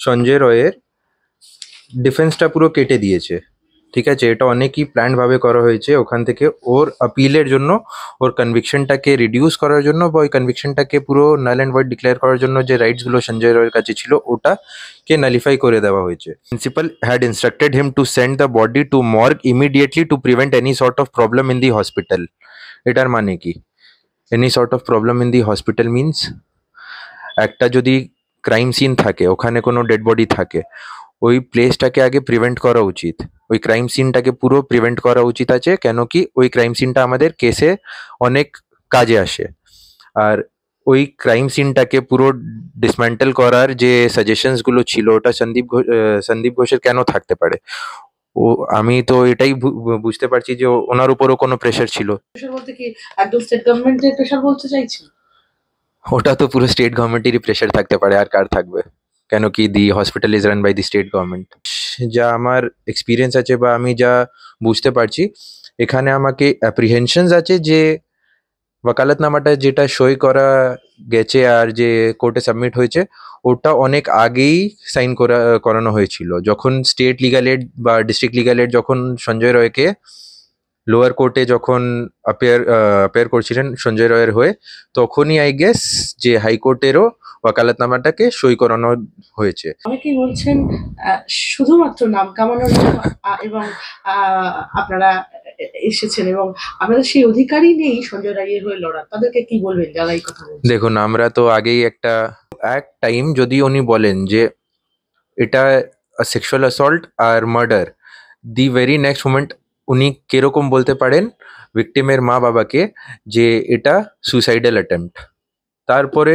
সঞ্জয় রয়ের ডিফেন্সটা পুরো কেটে দিয়েছে। ঠিক আছে, এটা অনেকই প্ল্যান্ডভাবে করা হয়েছে। ওখান থেকে ওর আপিলের জন্য, ওর কনভিকশনটাকে রিডিউস করার জন্য বা ওই কনভিকশনটাকে পুরো নাল অ্যান্ড ভয়েড ডিক্লেয়ার করার জন্য যে রাইটসগুলো সঞ্জয় রয়ের কাছে ছিল ওটাকে নালিফাই করে দেওয়া হয়েছে। Principal had instructed him to send the body to morgue immediately to prevent any sort of problem in the hospital. এটার মানে কি? Any sort of problem in the hospital means একটা যদি ক্রাইম সিন থাকে, ওখানে কোনো ডেড বডি থাকে, ওই প্লেসটাকে আগে প্রিভেন্ট করা উচিত। ওই ক্রাইম সিনটাকে পুরো প্রিভেন্ট করা উচিত আছে, কেন কি ওই ক্রাইম সিনটা আমাদের কেসে অনেক কাজে আসে। আর ওই ক্রাইম সিনটাকে পুরো ডিসম্যান্টেল করার যে সাজেশনসগুলো ছিল ওটা সন্দীপ ঘোষের কেন থাকতে পারে? ও আমি তো এটাই বুঝতে পারছি যে ওনার উপরও কোনো প্রেশার ছিল। প্রেশার বলতে কি একদম স্টেট গভর্নমেন্টের প্রেশার বলতে চাইছি? ওটা তো পুরো স্টেট গভর্নমেন্টেরই প্রেশার থাকতে পারে, আর কার থাকবে? কেন কি the hospital is run by the state government. যা আমার এক্সপিরিয়েন্স আছে বা আমি যা বুঝতে পারছি, এখানে আমাকে অ্যাপ্রিহেনশনস আছে যে ওয়াকালতনামাটা যেটা সই করা গেছে আর যে কোর্টে সাবমিট হয়েছে ওটা অনেক আগেই সাইন করানো হয়েছিল। যখন স্টেট লিগাল এড বা ডিস্ট্রিক্ট লিগাল এড যখন সঞ্জয় রয়কে লোয়ার কোর্টে যখন অ্যাপিয়ার করছিলেন সঞ্জয় রয়ের হয়ে, তখনই আই গেস যে হাইকোর্টেরও ওয়াকালতনামাটাকে সই করানো হয়েছে। অনেকেই বলছেন শুধুমাত্র নাম কামানোর জন্য এবং আপনারা এসেছেন এবং আপনাদের সেই অধিকারই নেই সঞ্জয় রায়ের হয়ে লড়ার, তাদেরকে কি বলবেন যারা এই কথা বলছেন? দেখুন, আমরা তো আগেই এক টাইম যদি উনি বলেন যে এটা সেক্সুয়াল অ্যাসল্ট আর murder, the very next moment উনি কিরকম বলতে পারেন ভিকটিমের মা বাবাকে যে এটা সুইসাইডাল অ্যাটেম্প্ট। তারপরে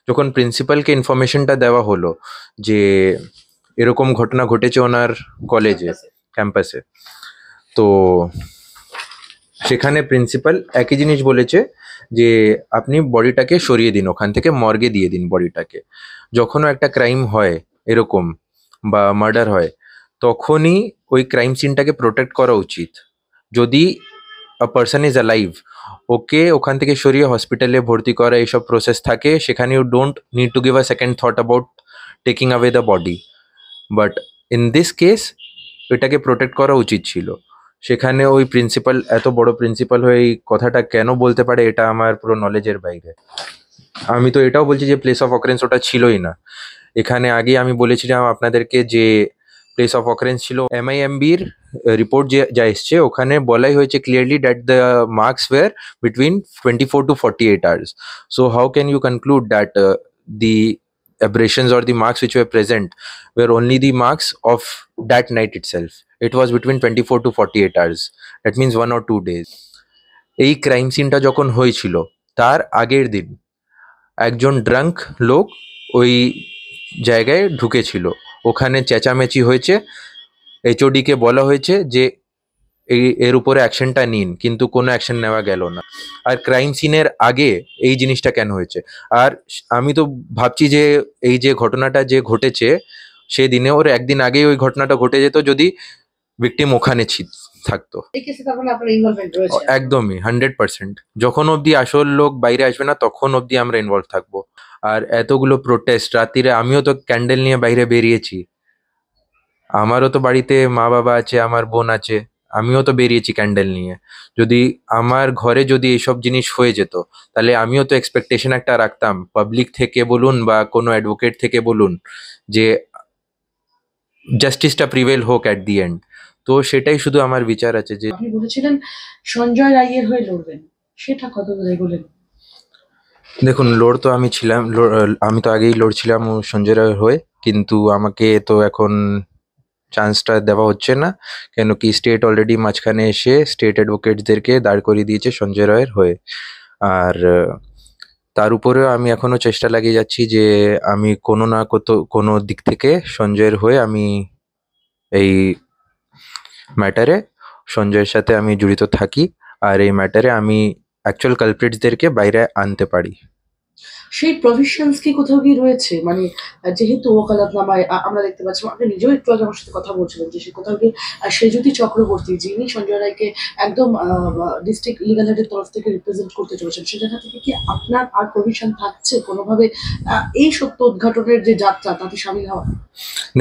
যখন প্রিন্সিপালকে ইনফরমেশনটা দেওয়া হলো যে এরকম ঘটনা ঘটেছে ওনার কলেজে ক্যাম্পাসে, তো সেখানে প্রিন্সিপাল একই জিনিস বলেছে যে আপনি বডিটাকে সরিয়ে দিন, ওখান থেকে মর্গে দিয়ে দিন বডিটাকে। যখনও একটা ক্রাইম হয় এরকম বা মার্ডার হয়, তখনই ওই ক্রাইম সিনটাকে প্রোটেক্ট করা উচিত। যদি আ পার্সন ইজ অ্যালাইভ, ওকে ওখান থেকে সরিয়ে হসপিটালে ভর্তি করা এইসব প্রসেস থাকে, সেখানে you don't need to give a second thought about taking away the body. But in this case এটাকে প্রোটেক্ট করা উচিত ছিল। সেখানে ওই প্রিন্সিপাল, এত বড় প্রিন্সিপাল হয়ে এই কথাটা কেন বলতে পারে, এটা আমার পুরো নলেজের বাইরে। আমি তো এটাও বলছি যে প্লেস অফ অকারেন্স ওটা ছিলই না। এখানে আগে আমি বলেছিলাম আপনাদেরকে যে প্লেস অফ অকারেন্স ছিল MIMBর রিপোর্ট যা এসছে ওখানে বলাই হয়েছে clearly that the marks were between 24 to 48 hours. So how can you conclude that the aberrations or the marks which were present were only the marks of that night itself? It was between 24 to 48 hours. That means 1 or 2 days. এই crime সিনটা যখন হয়েছিল তার আগের দিন একজন drank লোক ওই জায়গায় ঢুকেছিল, ওখানে চেঁচামেচি হয়েছে, HOD-কে বলা হয়েছে যে এর উপরে অ্যাকশনটা নিন, কিন্তু কোনো অ্যাকশন নেওয়া গেল না। আর ক্রাইম সিনের আগে এই জিনিসটা কেন হয়েছে? আর আমি তো ভাবছি যে এই যে ঘটনাটা যে ঘটেছে সেদিনে ওর একদিন আগেই ওই ঘটনাটা ঘটে যেত যদি ভিকটিম ওখানে থাকতো। একদমই 100%। যখন অবধি আসল লোক বাইরে আসবে না তখন অবধি আমরা ইনভলভ থাকবো। আর এতগুলো প্রোটেস্ট রাত্রিরে, আমিও তো ক্যান্ডেল নিয়ে বাইরে বেরিয়েছি, আমারও তো বাড়িতে মা বাবা আছে, আমার বোন আছে, আমিও তো বেরিয়েছি ক্যান্ডেল নিয়ে। যদি আমার ঘরে যদি এইসব জিনিস হয়ে যেত তাহলে আমিও তো এক্সপেকটেশন একটা রাখতাম পাবলিক থেকে বলুন বা কোনো অ্যাডভোকেট থেকে বলুন যে জাস্টিসটা প্রিভেল হোক অ্যাট দি এন্ড। তো সেটাই শুধু আমার বিচার আছে। যে আপনি বলেছিলেন সঞ্জয় রায়ের হয়ে লড়বেন, সেটা কত বলেন? দেখুন, লড় তো আমি ছিলাম, আমি তো আগেই লড়ছিলাম সঞ্জয় রায়ের হয়ে, কিন্তু আমাকে তো এখন চান্সটা দেওয়া হচ্ছে না, কেন কি স্টেট অলরেডি মাঝখানে এসে স্টেট অ্যাডভোকেটসদেরকে দাঁড় করিয়ে দিয়েছে সঞ্জয় রায়ের হয়ে। আর তার উপরেও আমি এখনো চেষ্টা লাগিয়ে যাচ্ছি যে আমি কোনো না কোনো দিক থেকে সঞ্জয়ের হয়ে আমি এই ম্যাটারে সঞ্জয়ের সাথে আমি জড়িত থাকি, আর এই ম্যাটারে আমি অ্যাকচুয়াল কালপ্রিটসদেরকে বাইরে আনতে পারি। সেই প্রভিশনস কি কোথাও কি রয়েছে? মানে যেহেতু ওকালতনামায় আমরা দেখতে পাচ্ছি, আপনি নিজেও একটু আগে আমার সাথে কথা বলছিলেন যে সে কোথাও কি সেজুতি চক্রবর্তী যিনি সঞ্জয় রায়কে একদম ডিস্ট্রিক্ট লিগাল হেডের তরফ থেকে রিপ্রেজেন্ট করতে চলেছেন, সে জায়গা থেকে কি আপনার আর প্রভিশন থাকছে কোনোভাবে এই সত্য উদ্ঘাটনের যে যাত্রা তাতে সামিল হওয়া?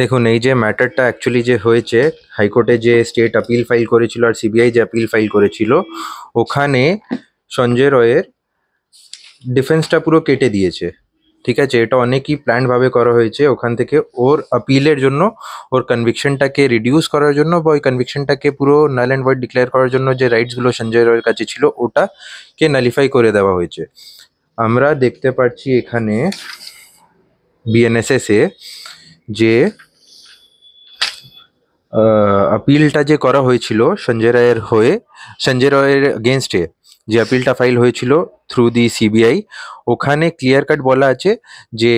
দেখুন, এই যে ম্যাটারটা অ্যাকচুয়ালি যে হয়েছে, হাইকোর্টে যে স্টেট আপিল ফাইল করেছিল আর সিবিআই যে আপিল ফাইল করেছিল, ওখানে সঞ্জয় রয়ের ডিফেন্সটা পুরো কেটে দিয়েছে। ঠিক আছে, এটা অনেকই প্ল্যান্ড ভাবে করা হয়েছে। ওখান থেকে ওর আপিলের জন্য, ওর কনভিকশনটাকে রিডিউস করার জন্য বা ওই কনভিকশনটাকে পুরো নাল অ্যান্ড ভয়েড ডিক্লেয়ার করার জন্য যে রাইটসগুলো সঞ্জয় রয়ের কাছে ছিল ওটাকে নালিফাই করে দেওয়া হয়েছে। আমরা দেখতে পাচ্ছি এখানে বিএনএসএস এ যে আপিলটা যে করা হয়েছিল সঞ্জয় রায়ের এগেনস্টে যে আপিলটা ফাইল হয়েছিল থ্রু দি সিবিআই, ওখানে ক্লিয়ার কাট বলা আছে যে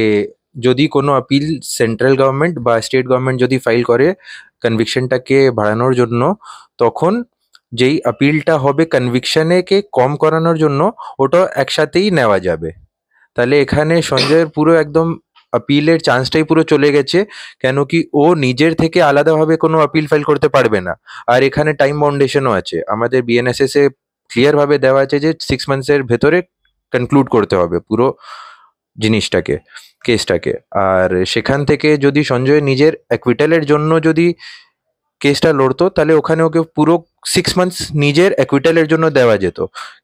যদি কোনো আপিল সেন্ট্রাল গভর্নমেন্ট বা স্টেট গভর্নমেন্ট যদি ফাইল করে কনভিকশনটাকে বাড়ানোর জন্য, তখন যেই আপিলটা হবে কনভিকশনকে কম করানোর জন্য, ওটা একসাথেই নেওয়া যাবে। তাহলে এখানে সঞ্জয়ের পুরো একদম আপিলের চান্সটাই পুরো চলে গেছে, কেন কি ও নিজের থেকে আলাদাভাবে কোনো আপিল ফাইল করতে পারবে না। আর এখানে টাইম বাউন্ডেশনও আছে, আমাদের বিএনএসএস এ ক্লিয়ার ভাবে দেওয়া আছে যে 6 মান্থসের ভেতরে কনক্লুড করতে হবে পুরো জিনিসটাকে, কেসটাকে। আর সেখান থেকে যদি সঞ্জয় নিজের অ্যাকুইটালের জন্য যদি কেসটা লড়তো, তাহলে ওখানে ওকে পুরো 6 মান্থস নিজের অ্যাকুইটালের জন্য দেওয়া যেত।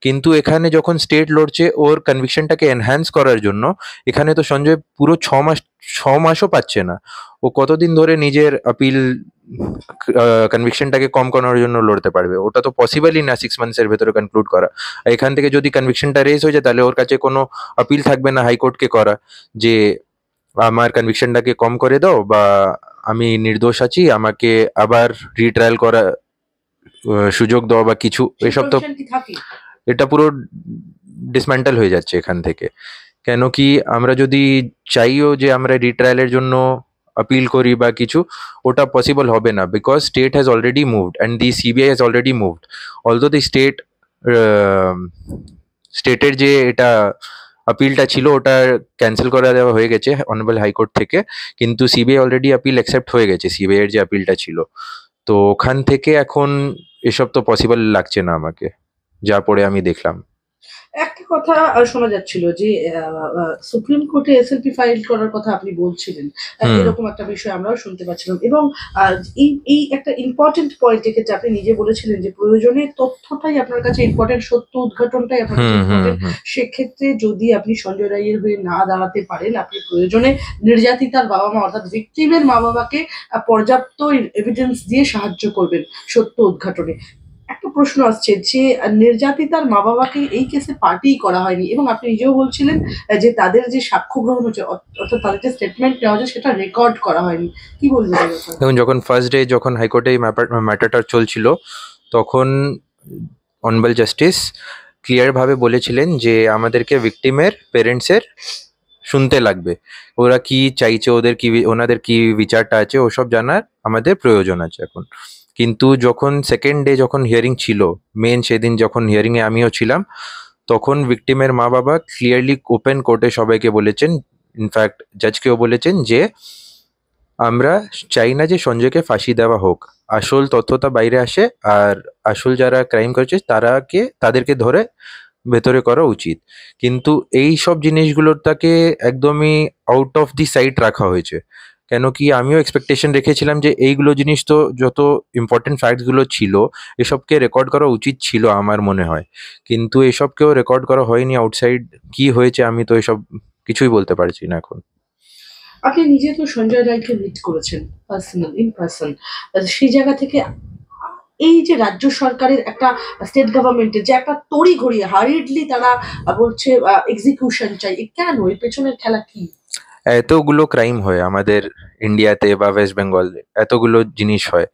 কিন্তু এখানে যখন স্টেট লড়ছে ওর কনভিকশনটাকে এনহ্যান্স করার জন্য, এখানে তো সঞ্জয় পুরো 6 মাসও পাচ্ছে না। ও কতদিন ধরে নিজের আপিল কনভিকশনটাকে কম করানোর জন্য লড়তে পারবে? ওটা তো পসিবলই না 6 মান্থসের ভেতরে কনক্লুড করা। আর এখান থেকে যদি কনভিকশনটা রেজ হয়ে যায়, তাহলে ওর কাছে কোনো আপিল থাকবে না হাইকোর্টকে করা, যে আমার কনভিকশনটাকে কম করে দাও বা আমি নির্দোষ আছি, আমাকে আবার রিট্রায়াল করা সুযোগ দাও বা কিছু। সেই এসব তো প্রভিশন কি থাকে? এটা পুরো ডিসম্যান্টেল হয়ে যাচ্ছে এখান থেকে। কেন কি আমরা যদি চাইও যে আমরা রিট্রায়ালের জন্য আপিল করি বা কিছু, ওটা পসিবল হবে না, because state has already moved and the CBI has already moved. Although the স্টেটের যে এটা আপিলটা ছিল ওটা ক্যান্সেল করে দেওয়া হয়ে গেছে অনারেবল হাইকোর্ট থেকে, কিন্তু সিবিআই অলরেডি আপিল অ্যাকসেপ্ট হয়ে গেছে, সিবিআই এর যে আপিলটা ছিল। তো ওখান থেকে এখন এসব তো পসিবল লাগছে না আমাকে, যা পড়ে আমি দেখলাম। একটা কথা শোনা যাচ্ছিল যে সুপ্রিম কোর্টে এসএলপি ফাইল করার কথা আপনি বলছিলেন। হুম এরকম একটা বিষয় আমরাও শুনতে পাচ্ছিলাম এবং আহ, এই একটা ইম্পর্টেন্ট পয়েন্ট যেক্ষেত্রে আপনি নিজে বলেছিলেন যে প্রয়োজনে তথ্যটাই আপনার কাছে ইম্পর্টেন্ট, সত্য উদ্ঘাটনটাই আপনার কাছে হুম হুম ইম্পর্টেন্ট। হুম সেক্ষেত্রে যদি আপনি সঞ্জয় রায়ের হয়ে না দাঁড়াতে পারেন, আপনি প্রয়োজনে নির্যাতিতার বাবা মা অর্থাৎ ভিকটিমের মা বাবাকে পর্যাপ্ত এভিডেন্স দিয়ে সাহায্য করবেন সত্য উদ্ঘাটনে। একটা প্রশ্ন আসছে যে নির্যাতিতার মা বাবাকে এই কেসে পার্টি করা হয়নি এবং আপনি নিজেও বলছিলেন যে তাদের যে সাক্ষ্য গ্রহণ হচ্ছে অর্থাৎ তাদের যে স্টেটমেন্ট নেওয়া হচ্ছে সেটা রেকর্ড করা হয়নি। কি বলবেন এই ব্যাপারে? দেখুন, যখন ফার্স্ট ডে যখন হাইকোর্টে এই ম্যাটারটা চলছিল, তখন অনারেবল জাস্টিস ক্লিয়ার ভাবে বলেছিলেন যে আমাদেরকে ভিকটিমের পেরেন্টসের শুনতে লাগবে, ওরা কি চাইছে, ওনাদের কি বিচারটা আছে, ওসব জানার আমাদের প্রয়োজন আছে এখন। কিন্তু যখন সেকেন্ড ডে যখন হিয়ারিং ছিল, মেন সেদিন যখন হিয়ারিং এ আমিও ছিলাম, তখন ভিকটিমের মা বাবা ক্লিয়ারলি ওপেন কোর্টে সবাইকে বলেছেন, ইনফ্যাক্ট জাজকেও বলেছেন যে আমরা চাই না যে সঞ্জয়কে ফাঁসি দেওয়া হোক, আসল তথ্যটা বাইরে আসে আর আসল যারা ক্রাইম করেছে তাদেরকে ধরে ভেতরে করা উচিত। কিন্তু এই সব জিনিসগুলোর তাকে একদমই আউট অফ দি সাইট রাখা হয়েছে। কেন কি আমিও এক্সপেকটেশন রেখেছিলাম যে এইগুলো জিনিস, তো যত ইম্পর্টেন্ট ফ্যাক্টসগুলো ছিল এসবকে রেকর্ড করা উচিত ছিল আমার মনে হয়, কিন্তু এসবকেও রেকর্ড করা হয়নি। আউটসাইড কি হয়েছে আমি তো এসব কিছুই বলতে পারছি না এখন। আপনি নিজে তো সঞ্জয় রায়কে মিট করেছেন পার্সোনাল ইন পার্সন। সেই জায়গা থেকে এই যে রাজ্য সরকারের একটা স্টেট গভর্নমেন্টের যে একটা তড়িঘড়ি হারিডলি তারা বলছে এক্সিকিউশন চাই, কেন এর পেছনের খেলা কি? এতগুলো ক্রাইম হয় আমাদের ইন্ডিয়াতে বা ওয়েস্ট বেঙ্গলে, এতগুলো জিনিস হয়।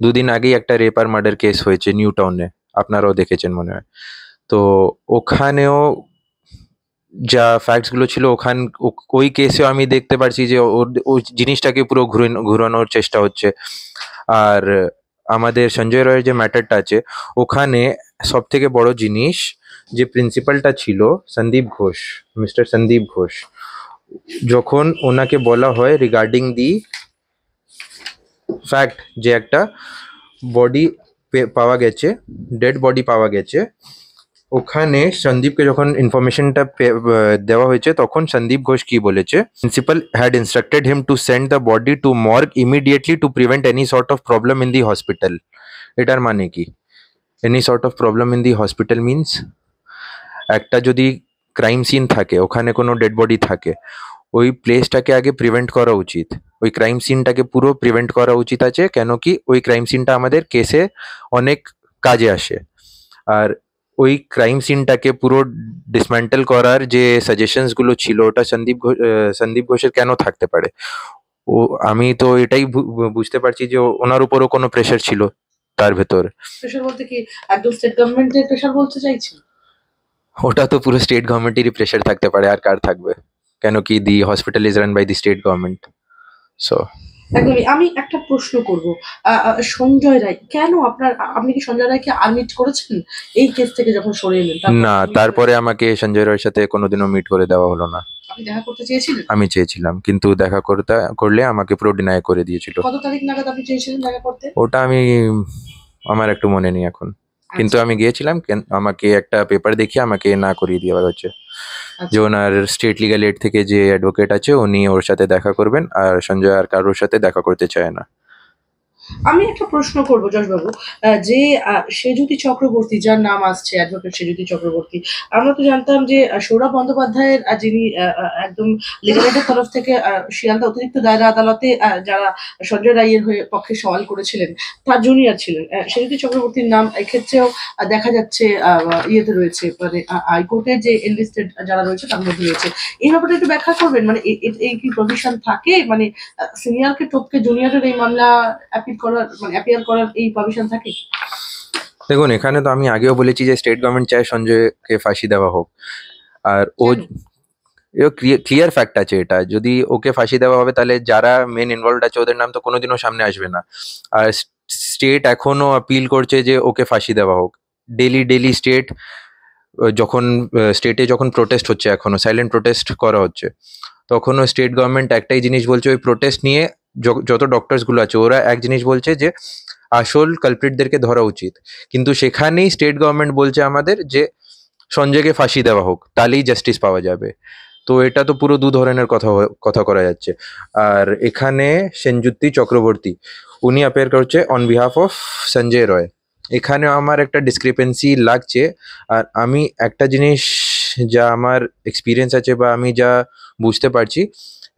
দুদিন আগেই একটা রেপ আর মার্ডার কেস হয়েছে নিউ টাউনে, আপনারাও দেখেছেন মনে হয়। তো ওখানেও যা ফ্যাক্টস গুলো ছিল, ওই কেসেও আমি দেখতে পারছি যে ওই জিনিসটাকে পুরো ঘুরানোর চেষ্টা হচ্ছে। আর আমাদের সঞ্জয় রায়ের যে ম্যাটারটা আছে, ওখানে সব থেকে বড় জিনিস, যে প্রিন্সিপালটা ছিল সন্দীপ ঘোষ, মিস্টার সন্দীপ ঘোষ, যখন ওনাকে বলা হয় রিগার্ডিং দি ফ্যাক্ট যে একটা বডি পাওয়া গেছে, ডেড বডি পাওয়া গেছে, ওখানে সন্দীপকে যখন ইনফরমেশনটা দেওয়া হয়েছে তখন সন্দীপ ঘোষ কি বলেছে, principal had instructed him to send the body to morgue immediately to prevent any sort of problem in the hospital. এটার মানে কি? Any sort of problem in the hospital means একটা যদি ক্রাইম সিন থাকে, ওখানে কোনো ডেড বডি থাকে, ওই প্লেসটাকে আগে প্রিভেন্ট করা উচিত, ওই ক্রাইম সিনটাকে পুরো প্রিভেন্ট করা উচিত আছে, কেন কি ওই ক্রাইম সিনটা আমাদের কেসে অনেক কাজে আসে। আর ওই ক্রাইম সিনটাকে পুরো ডিসম্যান্টেল করার যে সাজেশনসগুলো ছিল ওটা সন্দীপ ঘোষের কেন থাকতে পারে? ও, আমি তো এটাই বুঝতে পারছি যে ওনার উপরও কোনো প্রেশার ছিল তার ভেতর। প্রেশার বলতে কি একদম স্টেট গভর্নমেন্টের প্রেশার বলতে চাইছেন? ওটা তো পুরো স্টেট গভর্নমেন্টেরই প্রেশার থাকতে পারে, আর কার থাকবে? কেন কি the hospital is run by the state government. So একদমই। আমি একটা প্রশ্ন করব, সঞ্জয় রায় কেন আপনি কি সঞ্জয় রায়কে আর্মিট করেছেন এই কেস থেকে যখন সরে এলেন? না, তারপরে আমাকে সঞ্জয় রায়ের সাথে কোনোদিনও মিট করে দেওয়া হলো না। আপনি দেখা করতে চেয়েছিলেন? আমি চেয়েছিলাম, কিন্তু দেখা করলে আমাকে পুরো ডিনাই করে দিয়েছিল। কত তারিখ নাগাদ আপনি চেয়েছিলেন দেখা করতে? ওটা আমার একটু মনে নেই এখন, কিন্তু আমি গিয়েছিলাম। আমাকে একটা পেপার দেখিয়ে আমাকে না করিয়ে দেওয়া হচ্ছে যে ওনার স্টেট লিগ্যাল এড থেকে যে অ্যাডভোকেট আছে উনি ওর সাথে দেখা করবেন, আর সঞ্জয় আর কারোর সাথে দেখা করতে চায় না। আমি একটা প্রশ্ন করব যশবাবু, যে সেজুতি চক্রবর্তী, যার নাম আসছে অ্যাডভোকেট সেজুতি চক্রবর্তী, আমরা তো জানতাম যে সৌরভ বন্দ্যোপাধ্যায়ের যিনি একদম লিগ্যাল এডের তরফ থেকে শিয়ালদা অতিরিক্ত দায়রা আদালতে যারা সঞ্জয় রায়ের হয়ে পক্ষে সওয়াল করেছিলেন তার জুনিয়র ছিলেন সেজুতি চক্রবর্তীর নাম এক্ষেত্রেও দেখা যাচ্ছে ইয়েতে রয়েছে, মানে হাইকোর্টের যে এনলিস্টেড যারা রয়েছে তার মধ্যে রয়েছে। এই ব্যাপারটা একটু ব্যাখ্যা করবেন, মানে এই কি প্রভিশন থাকে, মানে সিনিয়রকে টপকে জুনিয়রের এই মামলা অ্যাপিয়ার করার এই পারমিশন থাকে? দেখুন, এখানে তো আমি আগেও বলেছি যে স্টেট গভর্নমেন্ট চায় সঞ্জয়কে ফাঁসি দেওয়া হোক, আর ক্লিয়ার ফ্যাক্ট আছে এটা। যদি ওকে ফাঁসি দেওয়া হবে তাহলে যারা মেন ইনভলভড আছে ওদের নাম তো কোনোদিনও সামনে আসবে না। আর স্টেট এখনো আপিল করছে যে ওকে ফাঁসি দেওয়া হোক। ডেলি স্টেট স্টেটে যখন প্রোটেস্ট হচ্ছে, এখনো সাইলেন্ট প্রোটেস্ট করা হচ্ছে, তখনও স্টেট গভর্নমেন্ট একটাই জিনিস বলছে, ওই প্রোটেস্ট নিয়ে যত ডক্টরসগুলো আছে ওরা এক জিনিস বলছে যে আসল কালপ্রিটদেরকে ধরা উচিত। কিন্তু সেখানেই স্টেট গভর্নমেন্ট বলছে আমাদের যে সঞ্জয়কে ফাঁসি দেওয়া হোক, তাহলেই জাস্টিস পাওয়া যাবে। তো এটা তো পুরো দু ধরনের কথা করা যাচ্ছে। আর এখানে সেনযুক্তি চক্রবর্তী উনি অ্যাপিয়ার করছে অন বিহাফ অফ সঞ্জয় রয়। এখানে আমার একটা ডিসক্রিপেন্সি লাগছে। আর আমি একটা জিনিস যা আমার এক্সপিরিয়েন্স আছে বা আমি যা বুঝতে পারছি,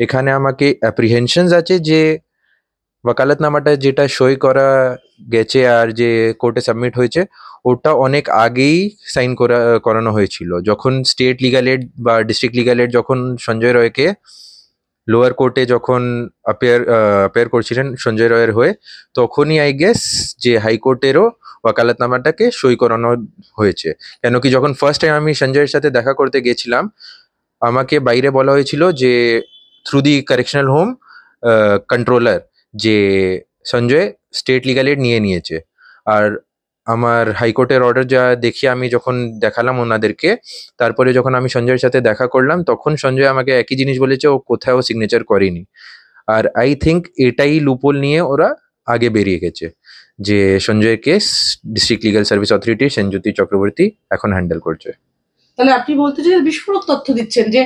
এখানে আমাকে অ্যাপ্রিহেনশনস আছে যে ওয়াকালতনামাটা যেটা সই করা গেছে আর যে কোর্টে সাবমিট হয়েছে ওটা অনেক আগেই সাইন করানো হয়েছিল, যখন স্টেট লিগ্যাল এড বা ডিস্ট্রিক্ট লিগ্যাল এড যখন সঞ্জয় রয়কে লোয়ার কোর্টে যখন অ্যাপিয়ার করছিলেন সঞ্জয় রয়ের হয়ে, তখনই আই গেস যে হাইকোর্টেরও ওয়াকালতনামাটাকে সই করানো হয়েছে। কেন কি যখন ফার্স্ট টাইম আমি সঞ্জয়ের সাথে দেখা করতে গেছিলাম, আমাকে বাইরে বলা হয়েছিল যে through the correctional home controller যে সঞ্জয় স্টেট লিগ্যাল এড নিয়েছে। আর আমার হাইকোর্টের অর্ডার যা দেখিয়ে আমি যখন দেখালাম ওনাদেরকে, তারপরে যখন আমি সঞ্জয়ের সাথে দেখা করলাম তখন সঞ্জয় আমাকে একই জিনিস বলেছে, ও কোথাও সিগনেচার করেনি। আর আই থিঙ্ক এটাই লুপোল নিয়ে ওরা আগে বেরিয়ে গেছে যে সঞ্জয়ের case district legal service authority সেনযুক্তি চক্রবর্তী এখন হ্যান্ডেল করছে। তাহলে আপনি বলতে চাই বিস্ফোরক তথ্য দিচ্ছেন যে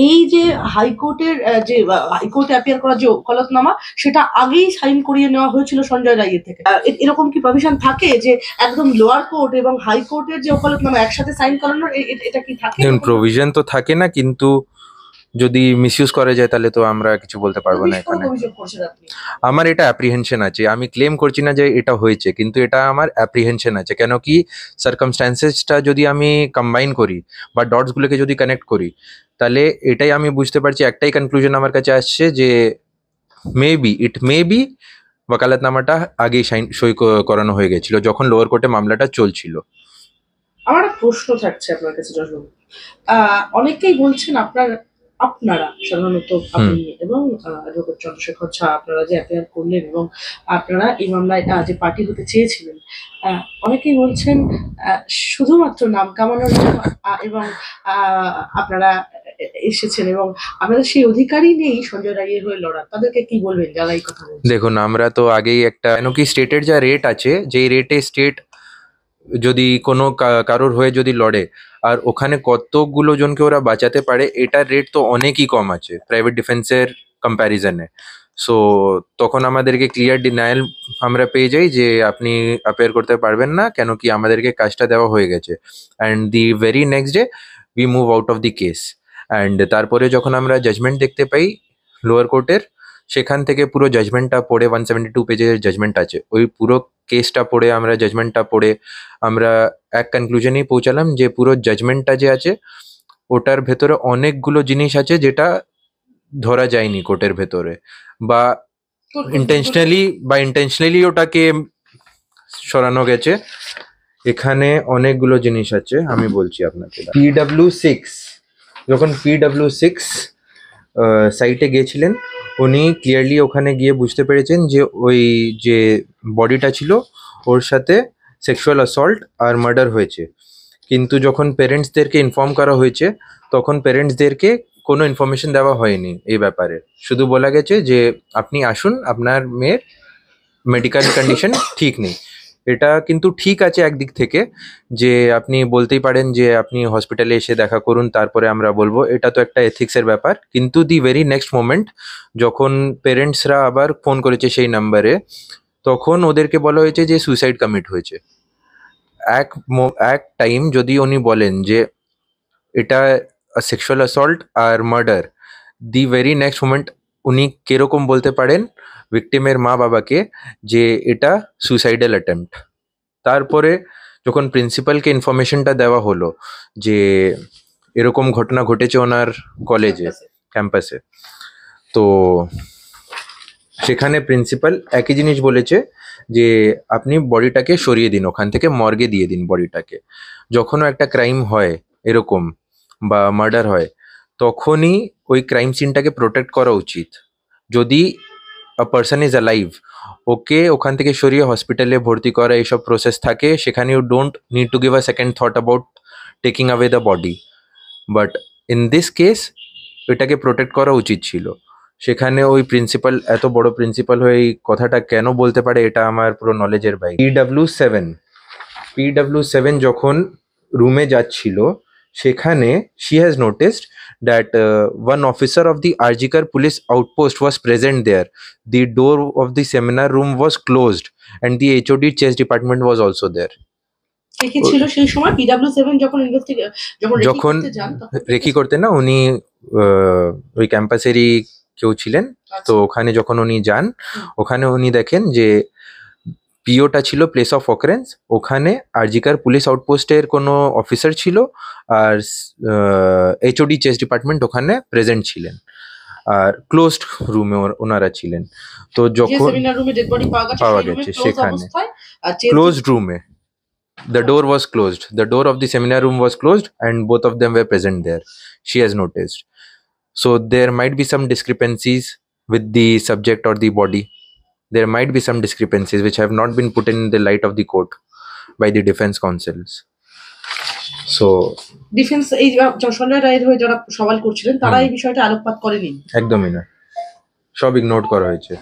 এই যে হাইকোর্টের যে হাইকোর্টে অ্যাপিয়ার করার যে ওকালতনামা সেটা আগেই সাইন করিয়ে নেওয়া হয়েছিল সঞ্জয় রায়ের থেকে। এরকম কি প্রভিশন থাকে যে একদম লোয়ার কোর্ট এবং হাইকোর্টের যে ওকালতনামা একসাথে সাইন করানোর, এটা কি থাকে? প্রভিশন তো থাকে না, কিন্তু যদি মিসইউজ করা যায় তাহলে তো আমরা কিছু বলতে পারবো না। এখানে আমার এটা অ্যাপ্রিহেনশন আছে, আমি ক্লেম করছি না যে এটা হয়েছে, কিন্তু এটা আমার অ্যাপ্রিহেনশন আছে। কেন কি সার্কামস্ট্যান্সেসটা যদি আমি কম্বাইন করি বা ডটসগুলোকে যদি কানেক্ট করি, তাহলে এটাই আমি বুঝতে পারছি, একটাই কনক্লুশন আমার কাছে আসছে যে ইট মে বি ওয়াকালতনামাটা আগেই সই করানো হয়ে গেছিল যখন লোয়ার কোর্টে মামলাটা চলছিল। আমার একটা প্রশ্ন থাকছে আপনার কাছে যশবাবু, অনেকেই বলছেন আপনারা সাধারণত আপনি এবং অ্যাডভোকেট চন্দ্রশেখর ঝা আপনারা যে অ্যাপিয়ার করলেন এবং আপনারা এই মামলায় যে পার্টি হতে চেয়েছিলেন, অনেকেই বলছেন শুধুমাত্র নাম কামানোর জন্য এবং আপনারা এসেছেন এবং আমাদের সেই অধিকারই নেই সঞ্জয় রায়ের হয়ে লড়ার। তাদেরকে কি বলবেন যারা এই কথা বলছেন? দেখুন, আমরা তো আগেই একটা কেন কি স্টেটের যা রেট আছে, যেই রেটে স্টেট যদি কোনো কারোর হয়ে যদি লড়ে, আর ওখানে কতগুলো জনকে ওরা বাঁচাতে পারে, এটার রেট তো অনেকই কম আছে প্রাইভেট ডিফেন্সের কম্প্যারিজনে। সো তখন আমাদেরকে ক্লিয়ার ডিনায়াল আমরা পেয়ে যাই যে আপনি অ্যাপিয়ার করতে পারবেন না, কেন কি আমাদেরকে কাজটা দেওয়া হয়ে গেছে। And the very next day we move out of the case. And তারপরে যখন আমরা জাজমেন্ট দেখতে পাই লোয়ার কোর্টের, সেখান থেকে পুরো জাজমেন্টটা পড়ে 172 পেজের জাজমেন্ট আছে, ওই পুরো কেসটা পড়ে আমরা জাজমেন্টটা পড়ে আমরা এক কনক্লুশনেই পৌঁছালাম যে পুরো জাজমেন্টটা যে আছে ওটার ভেতরে অনেকগুলো জিনিস আছে যেটা ধরা যায়নি কোর্টের ভেতরে, বা ইন্টেনশনালি ওটাকে সরানো গেছে। এখানে অনেকগুলো জিনিস আছে, আমি বলছি আপনাকে। PW6, যখন PW6 সাইটে গিয়েছিলেন, উনি ক্লিয়ারলি ওখানে গিয়ে বুঝতে পেরেছেন যে ওই যে বডিটা ছিল ওর সাথে সেক্সুয়াল অ্যাসল্ট আর মার্ডার হয়েছে। কিন্তু যখন পেরেন্টসদেরকে ইনফর্ম করা হয়েছে, তখন পেরেন্টসদেরকে কোনো ইনফরমেশন দেওয়া হয়নি এই ব্যাপারে। শুধু বলা গেছে যে আপনি আসুন, আপনার মেয়ের মেডিকেল কন্ডিশন ঠিক নেই। এটা কিন্তু ঠিক আছে একদিক থেকে, যে আপনি বলতেই পারেন যে আপনি হসপিটালে এসে দেখা করুন, তারপরে আমরা বলবো, এটা তো একটা এথিক্সের ব্যাপার। কিন্তু দি ভেরি নেক্সট মোমেন্ট যখন পেরেন্টসরা আবার ফোন করেছে সেই নাম্বারে, তখন ওদেরকে বলা হয়েছে যে সুইসাইড কমিট হয়েছে। এক টাইম যদি উনি বলেন যে এটা সেক্সুয়াল অ্যাসল্ট আর murder, the very next moment উনি কিরকম বলতে পারেন ভিকটিমের মা বাবাকে যে এটা সুইসাইডাল অ্যাটেম্প্ট। তারপরে যখন প্রিন্সিপালকে ইনফরমেশনটা দেওয়া হলো যে এরকম ঘটনা ঘটেছে ওনার কলেজে ক্যাম্পাসে, তো সেখানে প্রিন্সিপাল একই জিনিস বলেছে যে আপনি বডিটাকে সরিয়ে দিন, ওখান থেকে মর্গে দিয়ে দিন বডিটাকে। যখনও একটা ক্রাইম হয় এরকম বা মার্ডার হয়, তখনই ওই ক্রাইম সিনটাকে প্রোটেক্ট করা উচিত। যদি আ পার্সন ইজ অ্যালাইভ, ওকে ওখান থেকে সরিয়ে হসপিটালে ভর্তি করা এইসব প্রসেস থাকে, সেখানে you don't need to give a second thought about taking away the body. But in this case এটাকে প্রোটেক্ট করা উচিত ছিল। সেখানে ওই প্রিন্সিপাল, এত বড় প্রিন্সিপাল হয়ে এই কথাটা কেন বলতে পারে, এটা আমার পুরো নলেজের বাইরে। PW7 যখন রুমে যাচ্ছিল, সেখানে she has noticed that one officer of the Arjikar police outpost was present there. The door of the seminar room was closed and the HOD chess department was also there. কে কে ছিল সেই সময় PW7 যখন যখন reiki যখন করতে যান তখন reiki করতে না, উনি ওই ক্যাম্পাসেরই কেউ ছিলেন। তো ওখানে যখন উনি যান, ওখানে উনি দেখেন যে পিওটা ছিল প্লেস অফ অকারেন্স, ওখানে আরজিকার পুলিশ আউটপোস্টের কোনো অফিসার ছিল, আর HOD চেস ডিপার্টমেন্ট ওখানে প্রেজেন্ট ছিলেন, আর ক্লোজড রুমে ওনারা ছিলেন। তো যে যখন সেমিনার রুমে ডেড বডি পাওয়া সেই রুমে গেছে ক্লোজ সেখানে অবস্থায় আর chess closed room mein, the door was closed, the door of the seminar room was closed and both of them were present there, she has noticed. So there might be some discrepancies with the subject or the body. There might be some discrepancies which have not been put in the light of the court by the defense counsels. So defence এই সঞ্জয় রায়ের হয়ে যারা সওয়াল করছিলেন তারা এই বিষয়টা আলোকপাত করেনি, একদমই না, সব ইগনোর করা হয়েছে।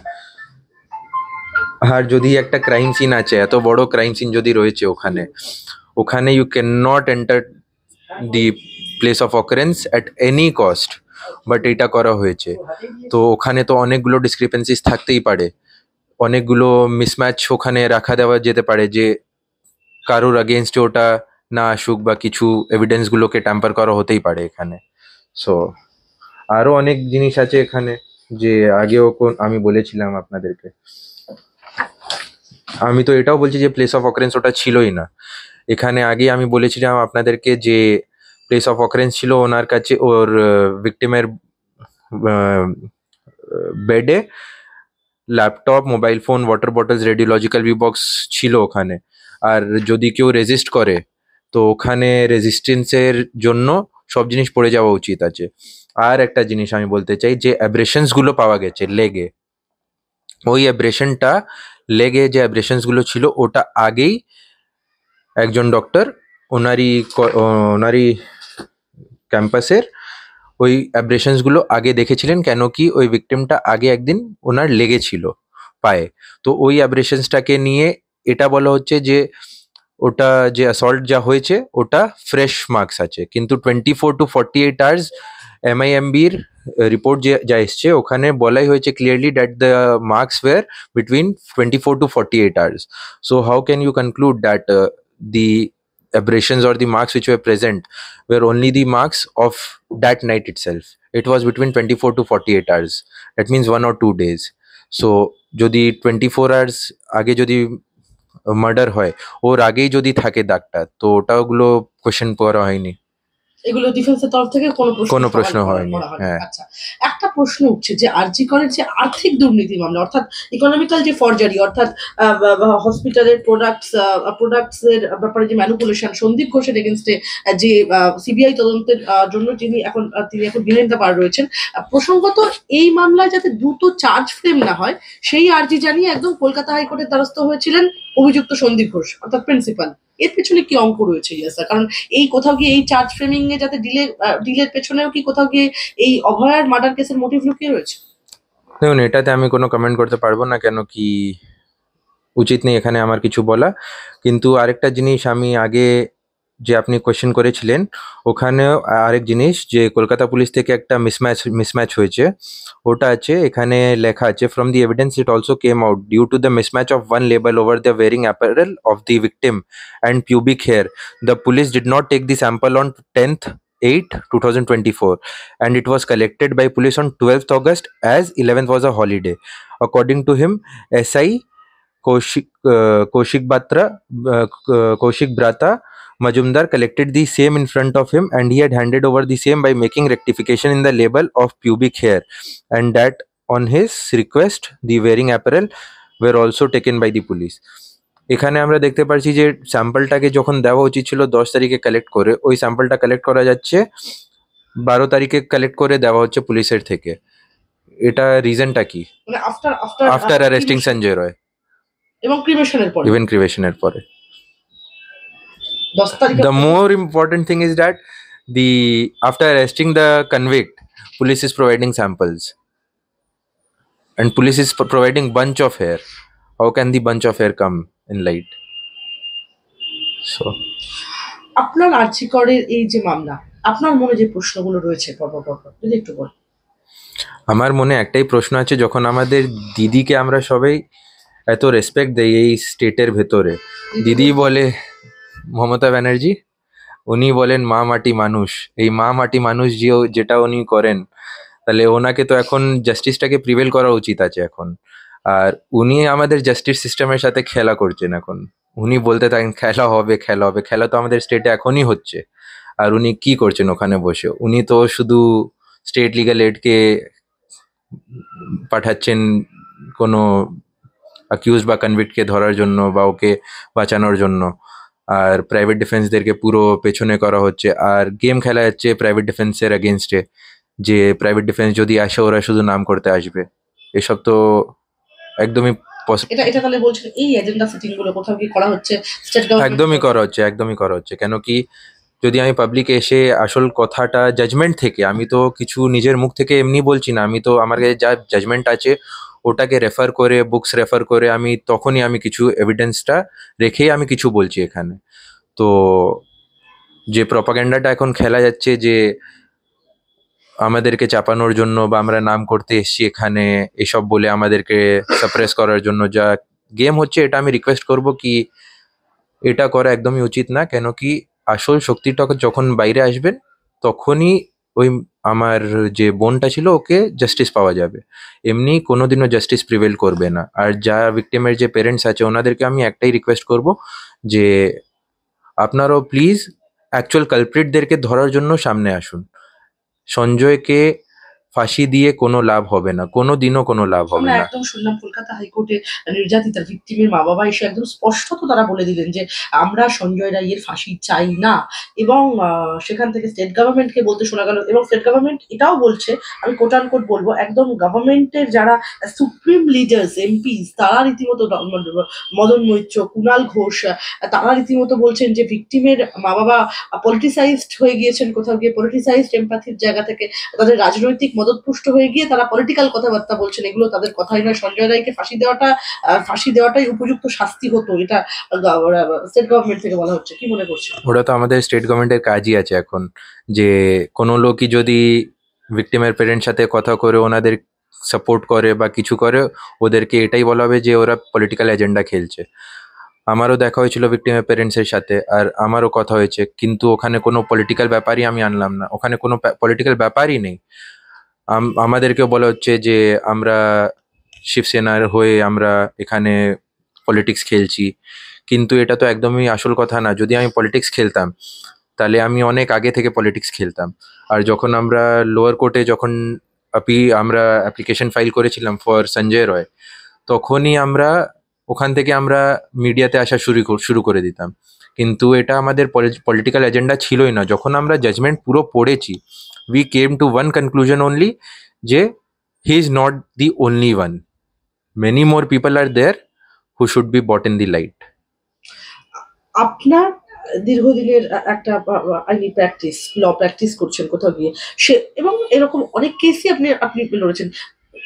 আর যদি একটা ক্রাইম সিন আছে, এত বড় ক্রাইম সিন যদি রয়েছে ওখানে, ওখানে you can not enter the place of occurrence at any cost, but এটা করা হয়েছে। তো ওখানে তো অনেকগুলো ডিসক্রিপেন্সিস থাকতেই পারে, অনেকগুলো মিসম্যাচ ওখানে রাখা দেওয়া যেতে পারে, যে কারোর আগেনস্টে ওটা না আসুক বা কিছু এভিডেন্সগুলোকে ট্যাম্পার করা হতেই পারে এখানে। সো আরও অনেক জিনিস আছে এখানে, যে আগেও আমি বলেছিলাম আপনাদেরকে। আমি তো এটাও বলছি যে প্লেস অফ অকারেন্স ওটা ছিলই না। এখানে আগে আমি বলেছিলাম আপনাদেরকে যে প্লেস অফ অকারেন্স ছিল ওনার কাছে, ওর ভিকটিমের বেডে laptop, mobile phone, water bottles, radiological box ছিল ওখানে। আর যদি কেউ রেজিস্ট করে, তো ওখানে রেজিস্ট্যান্সের জন্য সব জিনিস পড়ে যাওয়া উচিত আছে। আর একটা জিনিস আমি বলতে চাই, যে অ্যাব্রেশনসগুলো পাওয়া গেছে লেগে, ওই অ্যাব্রেশনটা লেগে যে অ্যাব্রেশনসগুলো ছিল, ওটা আগেই একজন ডক্টর ওনারই ক্যাম্পাসের ওই অ্যাব্রেশনসগুলো আগে দেখেছিলেন, কেন কি ওই ভিকটিমটা আগে একদিন ওনার লেগেছিল পায়ে। তো ওই অ্যাব্রেশনসটাকে নিয়ে এটা বলা হচ্ছে যে ওটা যে অ্যাসল্ট যা হয়েছে ওটা ফ্রেশ মার্কস আছে, কিন্তু 24 to 48 hours MIMBর রিপোর্ট যে যা এসছে ওখানে বলাই হয়েছে clearly that the marks were between 24 to 48 hours. So how can you conclude that the aberrations or the marks which were present were only the marks of that night itself? It was between 24 to 48 hours. That means 1 or 2 days. So যদি 24 hours আগে যদি murder হয়, ওর আগেই যদি থাকে দাগটা, তো ওটাগুলো question করা হয়নি, এগুলো ডিফেন্সের তরফ থেকে কোনো প্রশ্ন সমাধান হয়নি। করা হয়নি। হ্যাঁ, আচ্ছা, একটা প্রশ্ন উঠছে যে আরজি করের যে আর্থিক দুর্নীতি মামলা, অর্থাৎ ইকোনমিক্যাল যে ফরজারি, অর্থাৎ হসপিটালের প্রোডাক্টস এর ব্যাপারে যে ম্যানিপুলেশন, সন্দীপ ঘোষের এগেনস্টে যে সিবিআই তদন্তের জন্য তিনি এখন বিহাইন্ড দ্য বার রয়েছেন। প্রসঙ্গত এই মামলায় যাতে দ্রুত চার্জ ফ্রেম না হয় সেই আর্জি জানিয়ে একদম কলকাতা হাইকোর্টের দ্বারস্থ হয়েছিলেন অভিযুক্ত সন্দীপ ঘোষ অর্থাৎ প্রিন্সিপাল। এর পেছনে কি অঙ্ক রয়েছে স্যার? কারণ এই কোথাও গিয়ে এই চার্জ ফ্রেমিং এ যাতে ডিলের পেছনেও কি কোথাও গিয়ে এই অভয়ার মার্ডার কেসের মোটিভ লুকিয়ে রয়েছে? দেখুন এটাতে আমি কোনো কমেন্ট করতে পারবো না, কেন কি উচিত নেই এখানে আমার কিছু বলা। কিন্তু আরেকটা জিনিস আমি আগে যে আপনি কোয়েশ্চেন করেছিলেন ওখানেও আরেক জিনিস যে কলকাতা পুলিশ থেকে একটা মিসম্যাচ হয়েছে, ওটা আছে এখানে লেখা আছে, from the evidence it also came out due to the mismatch of one label over the wearing apparel of the victim and pubic hair, the police did not take the sample on 10th, 2024 and it was collected by police on 12th August as 11th was a holiday. According to him, SI Kaushik Brata Majumdar collected the same in front of him and he had handed over the same by making rectification in the label of pubic hair, and that on his request the wearing apparel were also taken by the police. এখানে আমরা দেখতে পাচ্ছি যে স্যাম্পলটাকে যখন দেওয়া উচিত ছিল 10 তারিখে কালেক্ট করে, ওই স্যাম্পলটা কালেক্ট করা যাচ্ছে 12 তারিখে কালেক্ট করে দেওয়া হচ্ছে পুলিশের থেকে। এটা রিজনটা কি? মানে আফটার অ্যারেস্টিং সঞ্জয় রয় এবং ক্রিমেশনের পরে, ইভেন ক্রিমেশনের পরে। 10 তারিখ The more important thing is that after arresting the convict, police is providing samples, and police is providing bunch of hair. How can the bunch of hair come in light? So আপনার আরজি করের এই যে মামলা, আপনার মনে যে প্রশ্নগুলো রয়েছে পরপর যদি একটু বলেন। আমার মনে একটাই প্রশ্ন আছে, যখন আমাদের দিদিকে আমরা সবাই এত রেসপেক্ট দেই এই স্টেটের ভেতরে, দিদি বলে মমতা ব্যানার্জি, উনি বলেন মা মাটি মানুষ, এই মা মাটি মানুষ যেটা উনি করেন, তাহলে ওনাকে তো এখন জাস্টিসটাকে প্রিভেল করা উচিত আছে এখন। আর উনি আমাদের জাস্টিস সিস্টেমের সাথে খেলা করছেন এখন। উনি বলতে থাকেন খেলা হবে খেলা হবে, খেলা তো আমাদের স্টেটে এখনই হচ্ছে। আর উনি কি করছেন ওখানে বসে? উনি তো শুধু স্টেট লিগ্যাল এডকে পাঠাচ্ছেন কোনো অ্যাকিউজ বা কনভিক্টকে ধরার জন্য বা ওকে বাঁচানোর জন্য, আর প্রাইভেট ডিফেন্সদেরকে পুরো পেছনে করা হচ্ছে, আর গেম খেলা যাচ্ছে প্রাইভেট ডিফেন্সের এগেনস্টে, যে প্রাইভেট ডিফেন্স যদি আসে ওরা শুধু নাম করতে আসবে। এসব তো একদমই এটা তাহলে বলছেন এই এজেন্ডা সেটিং গুলো কোথাও কি করা হচ্ছে স্টেট গভর্নমেন্ট? একদমই করা হচ্ছে। কেন কি যদি আমি পাবলিকে এসে আসল কথাটা জাজমেন্ট থেকে, আমি তো কিছু নিজের মুখ থেকে এমনি বলছি না, আমি তো আমার কাছে যা জাজমেন্ট আছে ওটাকে রেফার করে, বুকস রেফার করে তখনই আমি কিছু এভিডেন্সটা রেখেই আমি কিছু বলছি এখানে। তো যে প্রপাগ্যান্ডাটা এখন খেলা যাচ্ছে যে আমাদেরকে চাপানোর জন্য বা আমরা নাম করতে এসছি এখানে এসব বলে আমাদেরকে সাপ্রেস করার জন্য যা গেম হচ্ছে, এটা আমি রিকোয়েস্ট করব কি এটা করা একদমই উচিত না। কেন কি আসল শক্তিটা যখন বাইরে আসবেন তখনই ওই আমার যে বোনটা ছিল ওকে জাস্টিস পাওয়া যাবে, এমনি কোনোদিনও জাস্টিস প্রিভেল করবে না। আর যা ভিকটিমের যে পেরেন্টস আছে ওনাদেরকে আমি একটাই রিকোয়েস্ট করব যে আপনারাও প্লিজ অ্যাকচুয়াল কালপ্রিটদেরকে ধরার জন্য সামনে আসুন। সঞ্জয়কে ফাঁসি দিয়ে কোনো লাভ হবে না, কোনোদিনও কোনো লাভ হবে আমরা না। একদম শুনলাম কলকাতা হাইকোর্টে নির্যাতিতা ভিকটিমের মা বাবা এসে একদম স্পষ্টত তারা বলে দিলেন যে আমরা সঞ্জয় রায়ের ফাঁসি চাই না, এবং সেখান থেকে স্টেট গভর্নমেন্টকে বলতে শোনা গেল, এবং স্টেট গভর্নমেন্ট এটাও বলছে, আমি কোট আন কোট বলবো, একদম গভর্নমেন্টের যারা সুপ্রিম লিডার্স এমপিস তারা রীতিমতো মদন মৈত্র, কুণাল ঘোষ, তারা রীতিমতো বলছেন যে ভিকটিমের মা বাবা পলিটিসাইজড হয়ে গিয়েছেন, কোথাও গিয়ে পলিটিসাইজড এমপ্যাথির জায়গা থেকে তাদের রাজনৈতিক মদতপুষ্ট হয়ে গিয়ে তারা পলিটিক্যাল কথাবার্তা বলছেন, এগুলো তাদের কথাই নয়। সঞ্জয় রায়কে ফাঁসি দেওয়াটাই উপযুক্ত শাস্তি হতো, এটা স্টেট গভর্নমেন্ট থেকে বলা হচ্ছে। কি মনে করছেন? ওটা তো আমাদের স্টেট গভর্নমেন্টের কাজই আছে এখন, যে কোনো লোকই যদি ভিকটিমের প্যারেন্টস সাথে কথা করে ওনাদের সাপোর্ট করে বা কিছু করে, ওদেরকে এটাই বলা হবে যে ওরা পলিটিক্যাল এজেন্ডা খেলছে। আমারও দেখা হয়েছিল ভিকটিমের প্যারেন্টসের সাথে, আর আমারও কথা হয়েছে, কিন্তু ওখানে কোনো পলিটিক্যাল ব্যাপারই আমি আনলাম না, ওখানে কোনো পলিটিক্যাল ব্যাপারই নেই। আমাদেরকেও বলা হচ্ছে যে আমরা শিবসেনার হয়ে আমরা এখানে পলিটিক্স খেলছি, কিন্তু এটা তো একদমই আসল কথা না। যদি আমি পলিটিক্স খেলতাম তাহলে আমি অনেক আগে থেকে পলিটিক্স খেলতাম। আর যখন আমরা লোয়ার কোর্টে যখন আমরা অ্যাপ্লিকেশন ফাইল করেছিলাম ফর সঞ্জয় রয়, তখনই আমরা ওখান থেকে আমরা মিডিয়াতে আসা শুরু করে দিতাম। কিন্তু এটা আমাদের পলিটিক্যাল এজেন্ডা ছিলই না। যখন আমরা জাজমেন্ট পুরো পড়েছি, we came to one conclusion only, যে he is not the only one, many more people are there who should be brought in the light. আপনার দীর্ঘদিনের একটা আইনি প্র্যাকটিস, ল প্র্যাকটিস করছেন কোথাও গিয়ে, সে এবং এরকম অনেক কেসই আপনি আপনি লড়েছেন।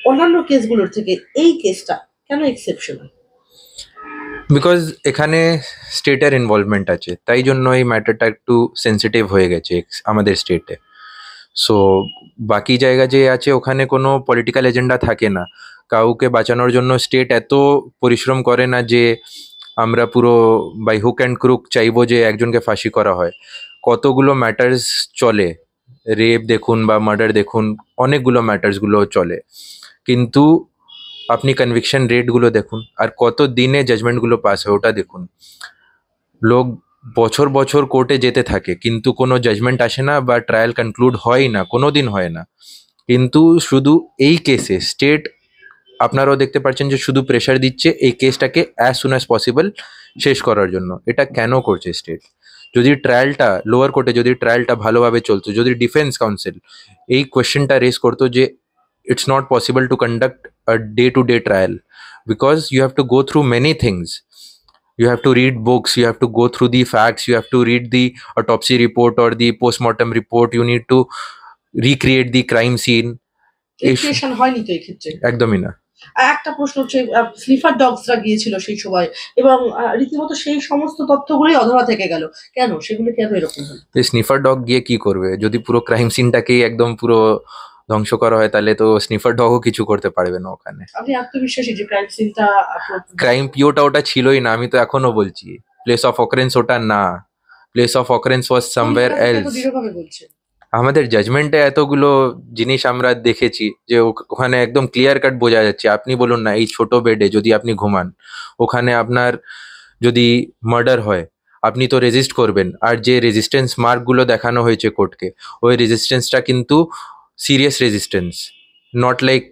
অন্যান্য কেসগুলোর থেকে এই কেসটা কেন এক্সেপশনাল? বিকজ এখানে স্টেটের ইনভলভমেন্ট আছে, তাই জন্য এই ম্যাটারটা একটু সেন্সিটিভ হয়ে গেছে আমাদের স্টেটে। সো বাকি জায়গা যে আছে ওখানে কোনো পলিটিক্যাল এজেন্ডা থাকে না। কাউকে বাঁচানোর জন্য স্টেট এত পরিশ্রম করে না যে আমরা পুরো বাই হুক অ্যান্ড ক্রুক চাইবো যে একজনকে ফাঁসি করা হয়। কতগুলো ম্যাটার্স চলে, রেপ দেখুন বা মার্ডার দেখুন, অনেকগুলো ম্যাটার্সগুলো চলে, কিন্তু আপনি কনভিকশন রেটগুলো দেখুন আর কত দিনে জাজমেন্টগুলো পাস হয় ওটা দেখুন। লোক বছর বছর কোর্টে যেতে থাকে কিন্তু কোনো জাজমেন্ট আসে না বা ট্রায়াল কনক্লুড হয় না, কোনো দিন হয় না। কিন্তু শুধু এই কেসে স্টেট, আপনারাও দেখতে পাচ্ছেন যে শুধু প্রেশার দিচ্ছে এই কেসটাকে অ্যাজ সুন অ্যাজ পসিবল শেষ করার জন্য। এটা কেন করছে স্টেট? যদি ট্রায়ালটা লোয়ার কোর্টে, যদি ট্রায়ালটা ভালোভাবে চলতো, যদি ডিফেন্স কাউন্সিল এই কোয়েশ্চেনটা রেজ করতো যে it's not possible to conduct a day-to-day trial because you have to go through many things. You have to read books, you have to go through the facts, you have to read the autopsy report or the postmortem report, you need to recreate the crime scene. Recreation হয়নি তো এই ক্ষেত্রে? একদমই না। আর একটা প্রশ্ন হচ্ছে, sniffer ডগসরা গিয়েছিল সেই সময় এবং রীতিমতো সেই সমস্ত তথ্যগুলোই অধরা থেকে গেল। কেন সেগুলো কেন এরকম হলো? স্নিফার ডগ গিয়ে কি করবে? যদি পুরো ক্রাইম সিনটাকেই একদম পুরো ধ্বংস করা হয় তাহলে তো স্নিফার ডগও কিছু করতে পারবে না ওখানে। আপনি আত্মবিশ্বাসী যে ক্রাইম সিনটা ক্রাইম পিওটা ওটা ছিলই না, আমি তো এখনো বলছি প্লেস অফ অকারেন্স ওটা না, place of occurrence was somewhere else. দৃঢ়ভাবে বলছেন আমাদের জাজমেন্টে এতগুলো জিনিস আমরা দেখেছি যে ওখানে একদম ক্লিয়ার কাট বোঝা যাচ্ছে। আপনি বলুন না, এই ছোট বেডে যদি আপনি ঘুমান, ওখানে আপনার যদি মার্ডার হয় আপনি তো রেজিস্ট করবেন, আর যে রেজিস্ট্যান্স মার্কগুলো দেখানো হয়েছে কোর্টকে, ওই রেজিস্ট্যান্সটা কিন্তু serious resistance, not like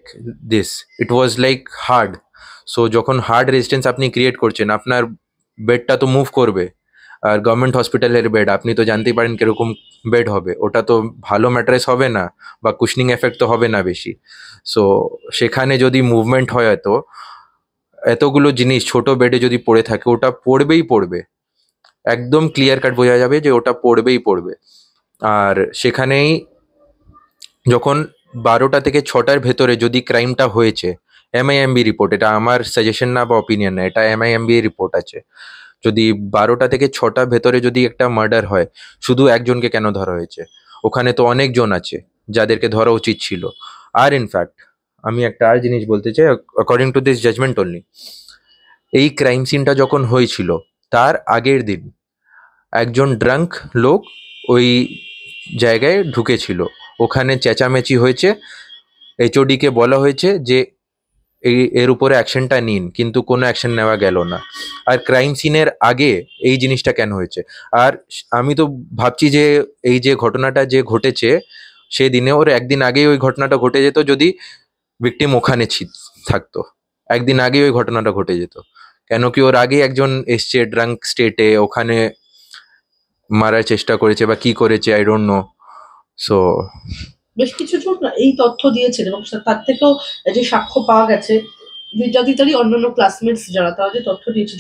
this, it was like hard. So যখন হার্ড রেজিস্ট্যান্স আপনি ক্রিয়েট করছেন, আপনার বেডটা তো মুভ করবে। আর গভর্নমেন্ট হসপিটালের বেড আপনি তো জানতেই পারেন কিরকম বেড হবে, ওটা তো ভালো ম্যাট্রেস হবে না বা কুশনিং এফেক্ট তো হবে না বেশি। সো সেখানে যদি মুভমেন্ট হয়, তো এতগুলো জিনিস ছোট বেডে যদি পড়ে থাকে, ওটা পড়বেই পড়বে, একদম ক্লিয়ার কাট বোঝা যাবে যে ওটা পড়বেই পড়বে। আর সেখানেই যখন 12টা থেকে 6টার ভেতরে যদি ক্রাইমটা হয়েছে, MIMB রিপোর্ট, এটা আমার সাজেশন না বা অপিনিয়ন না, এটা MIMB রিপোর্ট আছে, যদি 12টা থেকে 6টার ভেতরে যদি একটা মার্ডার হয়, শুধু একজনকে কেন ধরা হয়েছে? ওখানে তো অনেকজন আছে যাদেরকে ধরা উচিত ছিল। আর ইনফ্যাক্ট আমি একটা আর জিনিস বলতে চাই, according to this judgement only, এই ক্রাইম সিনটা যখন হয়েছিল তার আগের দিন একজন ড্রাঙ্ক লোক ওই জায়গায় ঢুকেছিল, ওখানে চেঁচামেচি হয়েছে, HOD-কে বলা হয়েছে যে এর উপরে অ্যাকশনটা নিন, কিন্তু কোনো অ্যাকশন নেওয়া গেল না। আর ক্রাইম সিনের আগে এই জিনিসটা কেন হয়েছে? আর আমি তো ভাবছি যে এই যে ঘটনাটা যে ঘটেছে সেদিনে, ওর একদিন আগেই ওই ঘটনাটা ঘটে যেত যদি ভিকটিম ওখানে থাকতো, একদিন আগেই ওই ঘটনাটা ঘটে যেত। কেন কি ওর আগে একজন এসছে ড্রাঙ্ক স্টেটে, ওখানে মারার চেষ্টা করেছে বা কি করেছে, আই ডোন্ট নো। সো বেশ কিছু জন এই তথ্য দিয়েছেন এবং তার থেকেও যে সাক্ষ্য পাওয়া গেছে, নির্যাতিতারই অন্যান্য ক্লাসমেটস যারা, তারা যে তথ্য দিয়েছেন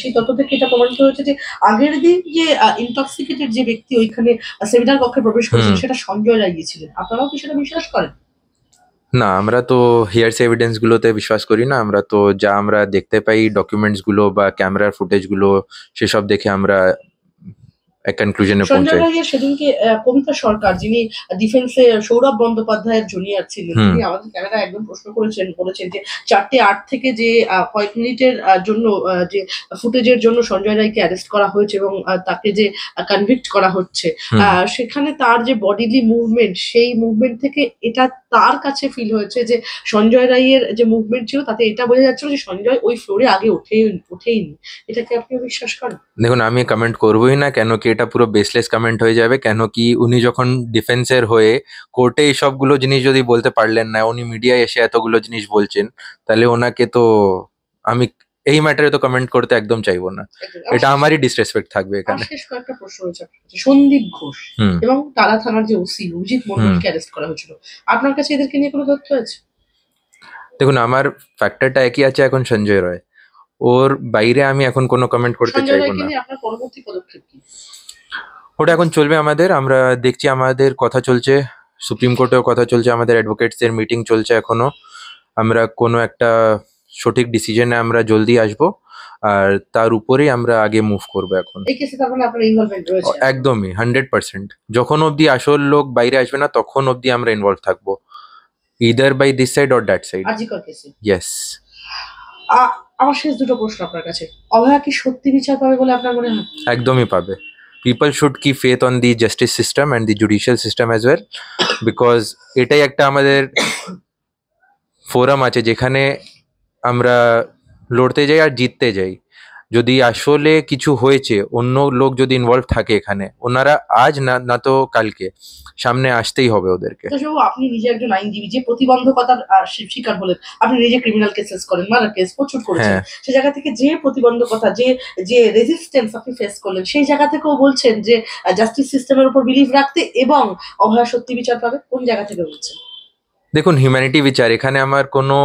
সেই তথ্য থেকে এটা প্রমাণিত হয়েছে যে আগের দিন যে ইনটক্সিকেটেড যে ব্যক্তি ওইখানে সেমিনার কক্ষে প্রবেশ করেছেন সেটা সঞ্জয় রায় গিয়েছিলেন। আপনারাও কি সেটা বিশ্বাস করেন? না, আমরা তো হিয়ার্স এভিডেন্স গুলোতে বিশ্বাস করি না। আমরা তো যা আমরা দেখতে পাই ডকুমেন্টস গুলো বা ক্যামেরার ফুটেজ গুলো, সেসব দেখে আমরা এক কনক্লুশনে সঞ্জয় পৌঁছাই। রায়ের সেদিনকে কবিতা সরকার, যিনি ডিফেন্সে সৌরভ বন্দ্যোপাধ্যায়ের জুনিয়র ছিলেন, হুম। তিনি আমাদের ক্যামেরা একদম প্রশ্ন করেছেন, বলেছেন যে 4:08 থেকে যে কয়েক মিনিটের জন্য যে ফুটেজের জন্য সঞ্জয় রায়কে অ্যারেস্ট করা হয়েছে এবং তাকে যে কনভিক্ট করা হচ্ছে, হুম। সেখানে তার যে বডিলি মুভমেন্ট, সেই মুভমেন্ট থেকে এটা তার কাছে ফিল হয়েছে যে সঞ্জয় রায়ের যে মুভমেন্ট ছিল তাতে এটা বোঝা যাচ্ছিল যে সঞ্জয় ওই ফ্লোরে আগে ওঠেইনি। এটাকে আপনি বিশ্বাস করেন? দেখুন, আমি কমেন্ট করবোই না, কেন কি এটা পুরো বেসলেস কমেন্ট হয়ে যাবে। কেন কি উনি যখন ডিফেন্সের হয়ে কোর্টে এই সবগুলো জিনিস যদি বলতে পারলেন না, উনি মিডিয়ায় এসে এতগুলো জিনিস বলছেন, তাহলে ওনাকে তো আমি এই ম্যাটারে তো কমেন্ট করতে একদম চাইবো না। একদম। এটা আমারই ডিসরেসপেক্ট থাকবে আর এখানে। শেষ কয়েকটা প্রশ্ন রয়েছে আপনার কাছে। সন্দীপ ঘোষ হুম। এবং টালা থানার যে ওসি অভিজিৎ হুম। মন্ডলকে অ্যারেস্ট করা হয়েছিল, আপনার কাছে এদেরকে নিয়ে কোনো তথ্য আছে? দেখুন, আমার ফ্যাক্টরটা একই আছে এখন সঞ্জয় রয়। ওর বাইরে আমি এখন কোনো কমেন্ট করতে সঞ্জয় চাইবো রায়কে না। নিয়ে আপনার পরবর্তী পদক্ষেপ কি? ওটা এখন চলবে আমাদের। আমরা দেখছি, আমাদের কথা চলছে, সুপ্রিম কোর্টেও কথা চলছে, আমাদের অ্যাডভোকেটসদের মিটিং চলছে এখনো। আমরা কোনো একটা সঠিক ডিসিশনে আমরা জলদি আসবো, আর তার উপরেই আমরা আগে মুভ করবো এখন। এই কেসে তার মানে আপনার ইনভলভমেন্ট রয়েছে? একদমই 100%। যখন অবধি আসল লোক বাইরে আসবে না, তখন অবধি আমরা ইনভলভ থাকবো, either by this side or that side. আজিকর কেসে। ইয়েস। আমার শেষ দুটো প্রশ্ন আপনার কাছে। অভয়া কি সত্যি বিচার পাবে বলে আপনার মনে হয়? একদমই পাবে। People should keep faith on the justice system and the judicial system as well, because এটাই একটা আমাদের ফোরাম আছে যেখানে আমরা লড়তে যাই আর জিততে যাই। যদি আসলে কিছু হয়েছে, অন্য লোক যদি ইনভলভ থাকে এখানে, ওনারা আজ না না তো কালকে সামনে আসতেই হবে ওদেরকে। তো আপনি নিজে একজন আইনজীবী, যে প্রতিবন্ধকতার শিকার হলেন, আপনি নিজে ক্রিমিনাল কেসেস করেন, মার্ডার কেস প্রচুর করেছেন, হ্যাঁ। সে জায়গা থেকে যে প্রতিবন্ধকতা, যে যে রেজিস্ট্যান্স আপনি ফেস করলেন, সেই জায়গা থেকেও বলছেন যে জাস্টিস সিস্টেমের উপর বিলিভ রাখতে এবং অভয়া সত্যি বিচার পাবে, কোন জায়গা থেকে বলছেন? দেখুন, হিউম্যানিটি বিচার, এখানে আমার কোনো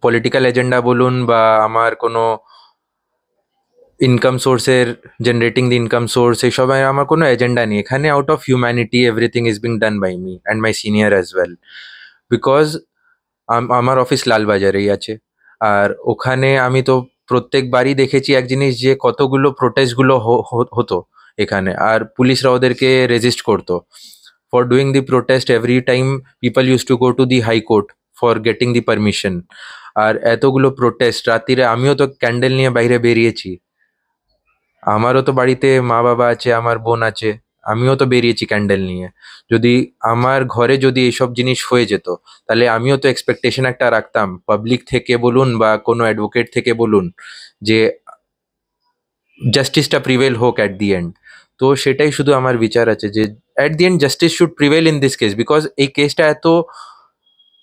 পলিটিক্যাল এজেন্ডা বলুন বা আমার কোনো ইনকাম সোর্সের জেনারেটিং দি ইনকাম সোর্স, এইসব আমার কোনো এজেন্ডা নেই এখানে। Out of humanity everything is being done by me and my senior as well, because আমার অফিস লালবাজারেই আছে। আর ওখানে আমি তো প্রত্যেকবারই দেখেছি এক জিনিস, যে কতগুলো প্রোটেস্টগুলো হতো এখানে, আর পুলিশরা ওদেরকে রেজিস্ট করতো for doing the protest. Every time people use to go to the high court for getting the permission. আর এতগুলো প্রোটেস্ট রাত্রিরে, আমিও তো ক্যান্ডেল নিয়ে বাইরে বেরিয়েছি, আমারও তো বাড়িতে মা বাবা আছে, আমার বোন আছে, আমিও তো বেরিয়েছি ক্যান্ডেল নিয়ে। যদি আমার ঘরে যদি এইসব জিনিস হয়ে যেত, তাহলে আমিও তো এক্সপেকটেশন একটা রাখতাম পাবলিক থেকে বলুন বা কোনো অ্যাডভোকেট থেকে বলুন, যে জাস্টিসটা প্রিভেল হোক অ্যাট দি এন্ড। তো সেটাই শুধু আমার বিচার আছে, যে at the end justice should prevail in this case, because এই কেসটা এত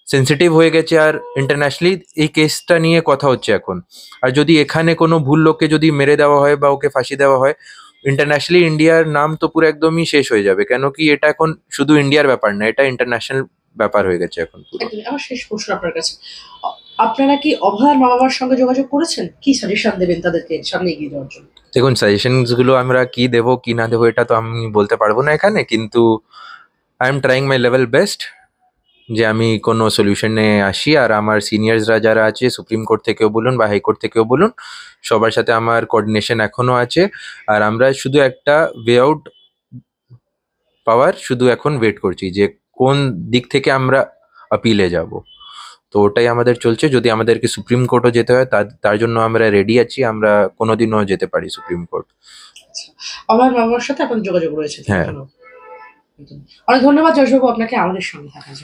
সেন্সিটিভ হয়ে গেছে, আর ইন্টারন্যাশনালি এই কেসটা নিয়ে কথা হচ্ছে এখন। আর যদি এখানে কোনো ভুল লোককে যদি মেরে দেওয়া হয় বা ওকে ফাঁসি দেওয়া হয়, ইন্টারন্যাশনালি ইন্ডিয়ার নাম তো পুরো একদমই শেষ হয়ে যাবে। কেন কি এটা এখন শুধু ইন্ডিয়ার ব্যাপার না, এটা ইন্টারন্যাশনাল ব্যাপার হয়ে গেছে এখন পুরো। একদমই। আমার শেষ প্রশ্ন আপনার কাছে, আপনারা কি অভয়ার মা বাবার সঙ্গে যোগাযোগ করেছেন? কি সাজেশন দেবেন তাদেরকে সামনে এগিয়ে যাওয়ার জন্য? দেখুন, সাজেশনস গুলো আমরা কি দেবো কি না দেবো এটা তো আমি বলতে পারবো না এখানে, কিন্তু I am trying my level best যে আমি কোনো সলিউশনে আসি। আর আমার সিনিয়র্সরা যারা আছে, সুপ্রিম কোর্ট থেকেও বলুন বা হাইকোর্ট থেকেও বলুন, সবার সাথে আমার কোঅর্ডিনেশন এখনো আছে। আর আমরা শুধু একটা ওয়ে আউট পাওয়ার শুধু এখন ওয়েট করছি, যে কোন দিক থেকে আমরা আপিলে যাব। তো ওটাই আমাদের চলছে। যদি আমাদেরকে সুপ্রিম কোর্টও যেতে হয়, তার জন্য আমরা রেডি আছি, আমরা কোনোদিনও যেতে পারি সুপ্রিম কোর্ট। আচ্ছা, অভয়ার মা বাবার সাথে আপনার যোগাযোগ রয়েছে? হ্যাঁ। অনেক ধন্যবাদ যশবাবু আপনাকে আমাদের সঙ্গে থাকার জন্য।